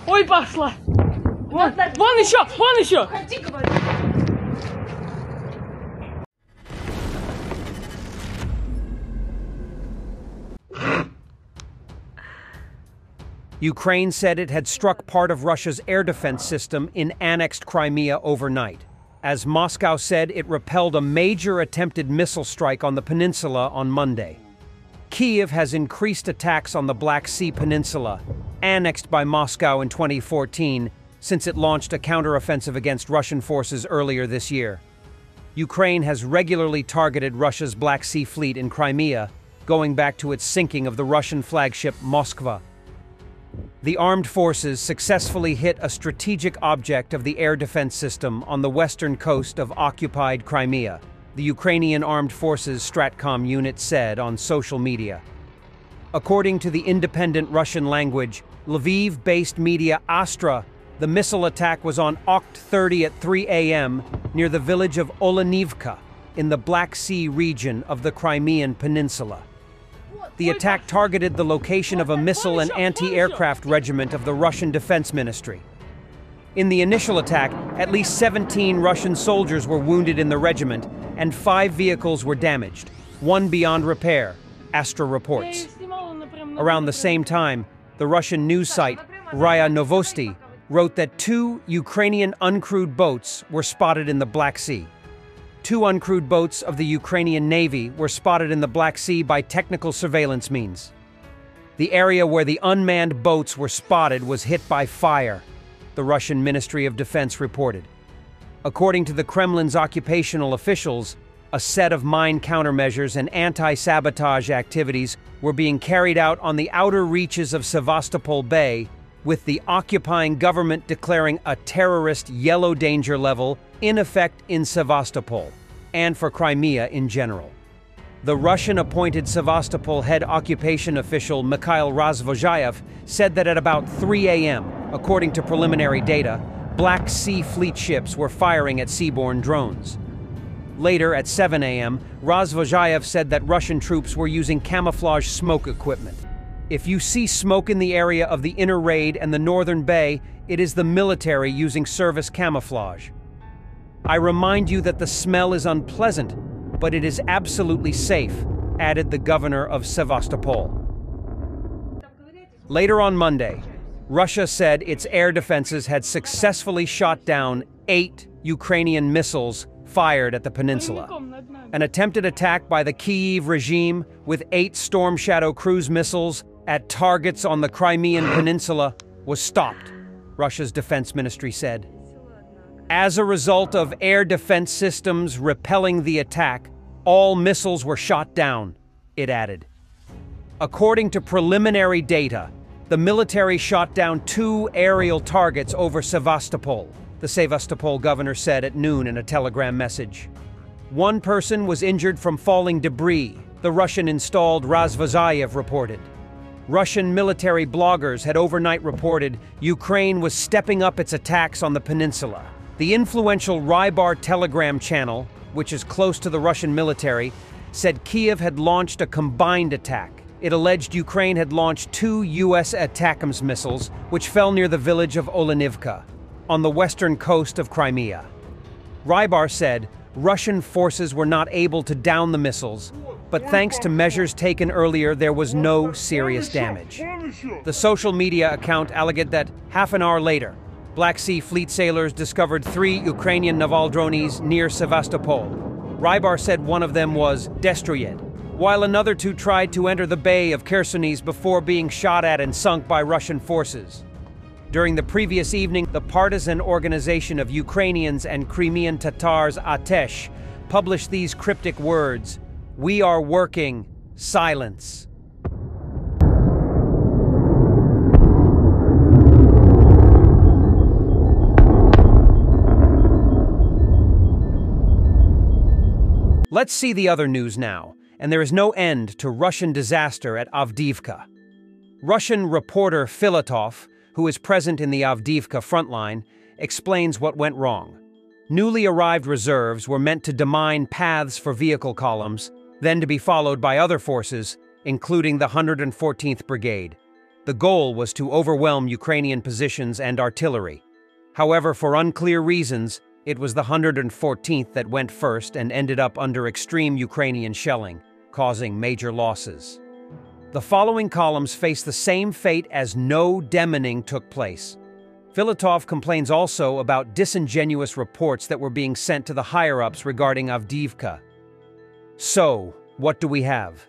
Ой, пошла! Вон еще! Вон еще! Ukraine said it had struck part of Russia's air defense system in annexed Crimea overnight. As Moscow said, it repelled a major attempted missile strike on the peninsula on Monday. Kyiv has increased attacks on the Black Sea Peninsula, annexed by Moscow in 2014, since it launched a counteroffensive against Russian forces earlier this year. Ukraine has regularly targeted Russia's Black Sea Fleet in Crimea, going back to its sinking of the Russian flagship Moskva. The armed forces successfully hit a strategic object of the air defense system on the western coast of occupied Crimea, the Ukrainian Armed Forces Stratcom unit said on social media. According to the independent Russian language, Lviv-based media Astra, the missile attack was on Oct 30 at 3 a.m. near the village of Olenivka in the Black Sea region of the Crimean Peninsula. The attack targeted the location of a missile and anti-aircraft regiment of the Russian Defense Ministry. In the initial attack, at least 17 Russian soldiers were wounded in the regiment, and 5 vehicles were damaged, one beyond repair, Astra reports. Around the same time, the Russian news site RIA Novosti wrote that 2 Ukrainian uncrewed boats were spotted in the Black Sea. 2 uncrewed boats of the Ukrainian Navy were spotted in the Black Sea by technical surveillance means. The area where the unmanned boats were spotted was hit by fire, the Russian Ministry of Defense reported. According to the Kremlin's occupational officials, a set of mine countermeasures and anti-sabotage activities were being carried out on the outer reaches of Sevastopol Bay, with the occupying government declaring a terrorist yellow danger level in effect in Sevastopol, and for Crimea in general. The Russian-appointed Sevastopol head occupation official Mikhail Razvozhayev said that at about 3 a.m., according to preliminary data, Black Sea Fleet ships were firing at seaborne drones. Later, at 7 a.m., Razvozhayev said that Russian troops were using camouflage smoke equipment. If you see smoke in the area of the inner raid and the northern bay, it is the military using service camouflage. I remind you that the smell is unpleasant, but it is absolutely safe, added the governor of Sevastopol. Later on Monday, Russia said its air defenses had successfully shot down 8 Ukrainian missiles fired at the peninsula. An attempted attack by the Kyiv regime with 8 Storm Shadow cruise missiles at targets on the Crimean Peninsula was stopped, Russia's defense ministry said. As a result of air defense systems repelling the attack, all missiles were shot down, it added. According to preliminary data, the military shot down 2 aerial targets over Sevastopol, the Sevastopol governor said at noon in a telegram message. 1 person was injured from falling debris, the Russian-installed Razvozhayev reported. Russian military bloggers had overnight reported Ukraine was stepping up its attacks on the peninsula. The influential Rybar Telegram channel, which is close to the Russian military, said Kyiv had launched a combined attack. It alleged Ukraine had launched 2 U.S. ATACMS missiles, which fell near the village of Olenivka, on the western coast of Crimea. Rybar said Russian forces were not able to down the missiles, but thanks to measures taken earlier, there was no serious damage. The social media account alleged that half an hour later, Black Sea Fleet sailors discovered 3 Ukrainian naval drones near Sevastopol. Rybar said one of them was destroyed, while another 2 tried to enter the Bay of Khersonis before being shot at and sunk by Russian forces. During the previous evening, the partisan organization of Ukrainians and Crimean Tatars Atesh published these cryptic words: "We are working, silence." Let's see the other news now, and there is no end to Russian disaster at Avdiivka. Russian reporter Filatov, who is present in the Avdiivka frontline, explains what went wrong. Newly arrived reserves were meant to demine paths for vehicle columns, then to be followed by other forces, including the 114th Brigade. The goal was to overwhelm Ukrainian positions and artillery. However, for unclear reasons, it was the 114th that went first and ended up under extreme Ukrainian shelling, causing major losses. The following columns face the same fate as no demining took place. Filatov complains also about disingenuous reports that were being sent to the higher-ups regarding Avdiivka. So, what do we have?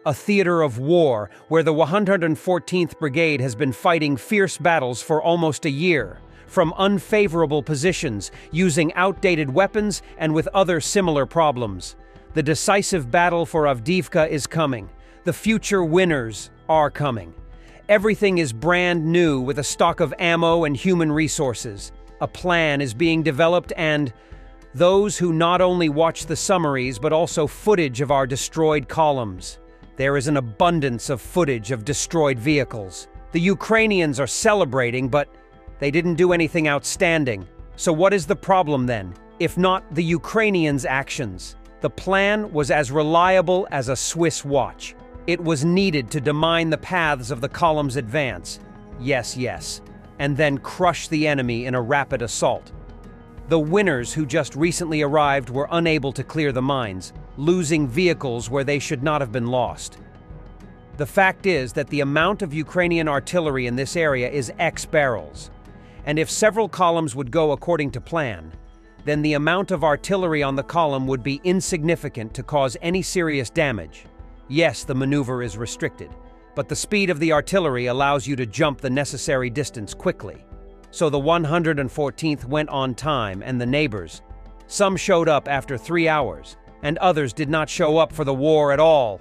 A theater of war where the 114th Brigade has been fighting fierce battles for almost a year, from unfavorable positions, using outdated weapons and with other similar problems. The decisive battle for Avdiivka is coming. The future winners are coming. Everything is brand new with a stock of ammo and human resources. A plan is being developed and those who not only watch the summaries but also footage of our destroyed columns. There is an abundance of footage of destroyed vehicles. The Ukrainians are celebrating, but they didn't do anything outstanding. So what is the problem then, if not the Ukrainians' actions? The plan was as reliable as a Swiss watch. It was needed to demine the paths of the column's advance. Yes, and then crush the enemy in a rapid assault. The winners who just recently arrived were unable to clear the mines, losing vehicles where they should not have been lost. The fact is that the amount of Ukrainian artillery in this area is X barrels, and if several columns would go according to plan, then the amount of artillery on the column would be insignificant to cause any serious damage. Yes, the maneuver is restricted, but the speed of the artillery allows you to jump the necessary distance quickly. So the 114th went on time, and the neighbors. Some showed up after 3 hours, and others did not show up for the war at all.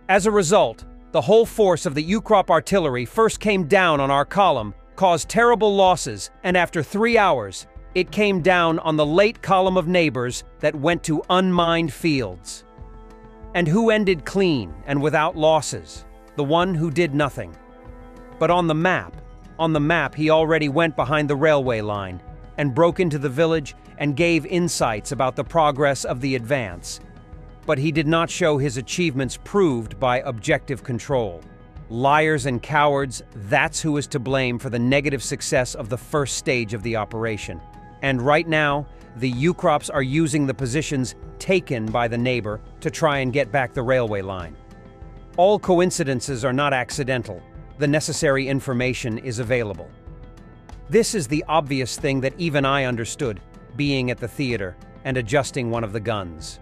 As a result, the whole force of the Ukrop artillery first came down on our column, caused terrible losses, and after 3 hours, it came down on the late column of neighbors that went to unmined fields. And who ended clean and without losses? The one who did nothing. But on the map he already went behind the railway line and broke into the village and gave insights about the progress of the advance. But he did not show his achievements proved by objective control. Liars and cowards, that's who is to blame for the negative success of the first stage of the operation. And right now, the Ukrops are using the positions taken by the neighbor to try and get back the railway line. All coincidences are not accidental. The necessary information is available. This is the obvious thing that even I understood, being at the theater and adjusting one of the guns.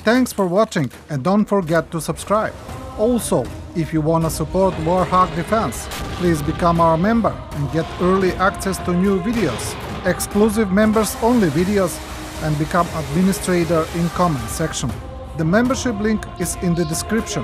Thanks for watching and don't forget to subscribe. Also, if you wanna support Warthog Defense, please become our member and get early access to new videos, exclusive members-only videos, and become administrator in comment section. The membership link is in the description.